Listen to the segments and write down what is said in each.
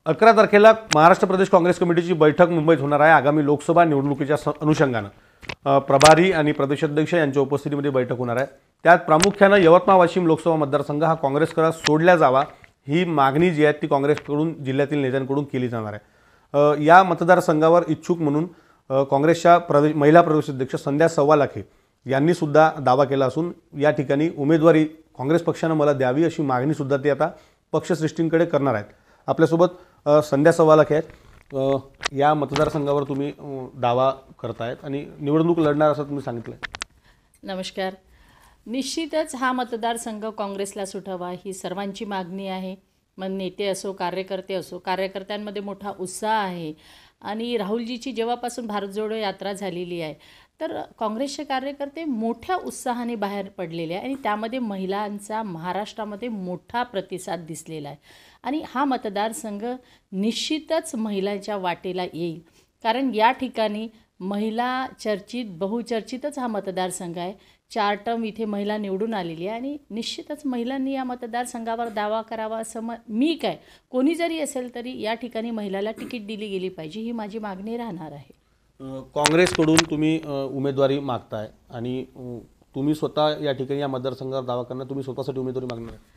11 तारखेला महाराष्ट्र प्रदेश काँग्रेस कमिटीची बैठक मुंबईत होणार आहे। आगामी लोकसभा निवडणुकीच्या अनुषंगाने प्रभारी आणि प्रदेशाध्यक्ष यांच्या उपस्थितीमध्ये बैठक होणार आहे। त्यात प्रामुख्याने यवतमाळ वाशिम लोकसभा मतदारसंघ हा काँग्रेसकडे सोडला जावा ही मागणी जी आहे ती काँग्रेसकडून जिल्ह्यातील नेत्यांकडून केली जाणार आहे। या मतदारसंघावर इच्छुक म्हणून काँग्रेसच्या महिला प्रदेशाध्यक्ष संध्या सव्वालाखे यांनी सुद्धा दावा केला असून या ठिकाणी उमेदवारी काँग्रेस पक्षाने मला द्यावी अशी मागणी सुद्धा ते आता पक्षश्रेष्ठींकडे करणार आहेत। आपल्यासोबत संध्या सव्वालाखे आहेत। या मतदारसंघावर तुम्ही दावा करतायत आणि निवडणूक लढणार असं तुम्ही सांगितलं। नमस्कार। निश्चितच हा मतदारसंघ काँग्रेसला सुटावा ही सर्वांची मागणी आहे। मग नेते असो कार्यकर्ते असो, कार्यकर्त्यांमध्ये मोठा उत्साह आहे आणि राहुलजीची जेव्हापासून भारत जोडो यात्रा झालेली आहे तर काँग्रेसचे कार्यकर्ते मोठ्या उत्साहाने बाहेर पडलेले आहे आणि त्यामध्ये महिलांचा महाराष्ट्रामध्ये मोठा प्रतिसाद दिसलेला आहे आणि हा मतदारसंघ निश्चितच महिलांच्या वाटेला येईल, कारण या ठिकाणी महिला चर्चित बहुचर्चितच हा मतदारसंघ आहे। 4 टर्म इथे महिला निवडून आलेली आहे आणि निश्चितच महिलांनी या मतदारसंघावर दावा करावा असं मी काय कोणी जरी असेल तरी या ठिकाणी महिलाला तिकीट दिली गेली पाहिजे ही माझी मागणी राहणार आहे। काँग्रेसकडून तुम्ही उमेदवारी मागताय आणि तुम्ही स्वतः या ठिकाणी या मतदारसंघावर दावा करणार, तुम्ही स्वतःसाठी उमेदवारी मागणार आहे?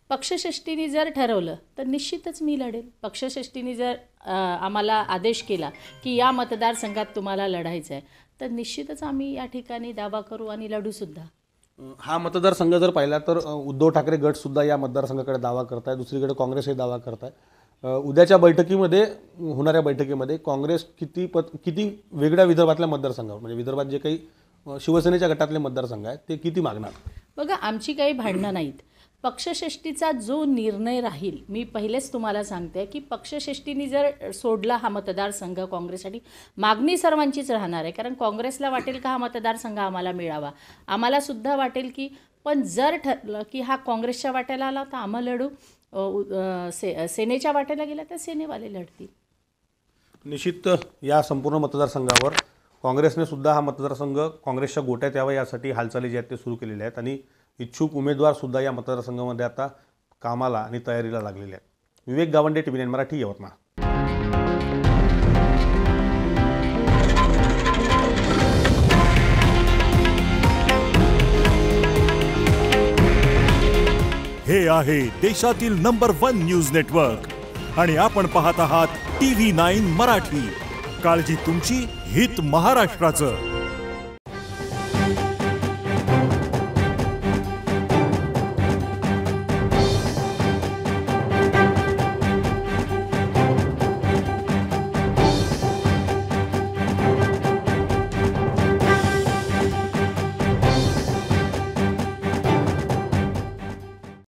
पक्षश्रेष्ठीने जर ठरवलं तर निश्चितच मी लढेल। पक्षश्रेष्ठीने जर आम्हाला आदेश केला की या मतदारसंघात तुम्हाला लढायचं आहे तर निश्चितच आम्ही या ठिकाणी दावा करू आणि लढूसुद्धा। हा मतदारसंघ जर पाहिला तर उद्धव ठाकरे गट सुद्धा या मतदारसंघाकडे दावा करताय, दुसरीकडे काँग्रेसही दावा करताय। उद्याच्या बैठकीमध्ये होणाऱ्या बैठकीमध्ये काँग्रेस किती वेगळ्या विदर्भातल्या मतदारसंघावर म्हणजे विदर्भात जे काही शिवसेनेच्या गटातले मतदारसंघ आहेत ते किती मागणार? बघा, आमची काही भांडणं नाहीत। पक्षश्रेष्ठीचा जो निर्णय राहील, मी पहिलेच तुम्हाला सांगते की पक्षश्रेष्ठीने जर सोडला हा मतदारसंघ काँग्रेससाठी मागणी सर्वांचीच राहणार आहे, कारण काँग्रेसला वाटेल का हा मतदारसंघ आम्हाला मिळावा, आम्हाला सुद्धा वाटेल की पण जर ठरलं की हा काँग्रेसच्या वाट्याला आला तर आम्ही लढू, सेनेच्या वाट्याला गेला तर सेनेवाले लढतील। निश्चित या संपूर्ण मतदारसंघावर काँग्रेसने सुद्धा हा मतदारसंघ काँग्रेसच्या गोट्यात यावा यासाठी हालचाली जे आहेत ते सुरू केलेल्या आहेत आणि इच्छुक उमेदवार सुद्धा या मतदारसंघामध्ये आता कामाला आणि तयारीला लागलेले आहेत। विवेक गावंडे, TV9 मराठी, यवतमाळ। हे आहे देशातील नंबर 1 न्यूज नेटवर्क आणि आपण पाहत आहात TV9 मराठी। काळजी तुमची, हित महाराष्ट्राचं।